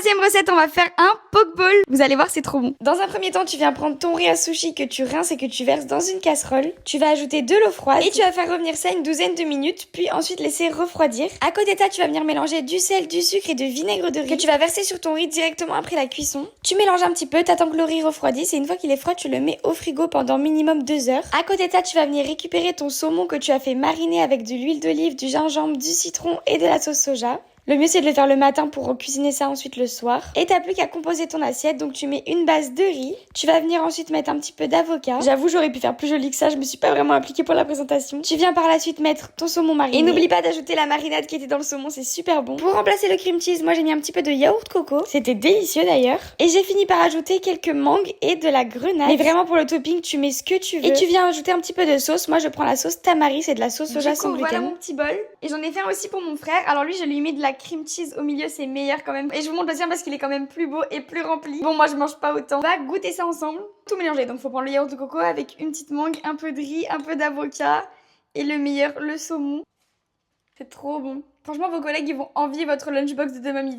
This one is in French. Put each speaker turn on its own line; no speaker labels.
troisième recette, on va faire un pokeball. Vous allez voir, c'est trop bon. Dans un premier temps, tu viens prendre ton riz à sushi que tu rinces et que tu verses dans une casserole. Tu vas ajouter de l'eau froide et tu vas faire revenir ça une douzaine de minutes, puis ensuite laisser refroidir. À côté de ça, tu vas venir mélanger du sel, du sucre et du vinaigre de riz que tu vas verser sur ton riz directement après la cuisson. Tu mélanges un petit peu, t'attends que le riz refroidisse et une fois qu'il est froid, tu le mets au frigo pendant minimum 2 heures. À côté de ça, tu vas venir récupérer ton saumon que tu as fait mariner avec de l'huile d'olive, du gingembre, du citron et de la sauce soja. Le mieux c'est de le faire le matin pour cuisiner ça ensuite le soir. Et t'as plus qu'à composer ton assiette, donc tu mets une base de riz. Tu vas venir ensuite mettre un petit peu d'avocat. J'avoue j'aurais pu faire plus joli que ça, je me suis pas vraiment appliquée pour la présentation. Tu viens par la suite mettre ton saumon mariné. Et n'oublie pas d'ajouter la marinade qui était dans le saumon, c'est super bon. Pour remplacer le cream cheese, moi j'ai mis un petit peu de yaourt coco. C'était délicieux d'ailleurs. Et j'ai fini par ajouter quelques mangues et de la grenade. Mais vraiment pour le topping, tu mets ce que tu veux. Et tu viens ajouter un petit peu de sauce. Moi je prends la sauce tamari, c'est de la sauce soja sans gluten. Voilà mon petit bol. Et j'en ai fait un aussi pour mon frère. Alors lui je lui ai mis de la cream cheese au milieu, c'est meilleur quand même. Et je vous montre le sien parce qu'il est quand même plus beau et plus rempli. Bon, moi je mange pas autant. On va goûter ça ensemble. Tout mélanger. Donc faut prendre le yaourt de coco avec une petite mangue, un peu de riz, un peu d'avocat. Et le meilleur, le saumon. C'est trop bon. Franchement, vos collègues, ils vont envier votre lunchbox de demain midi.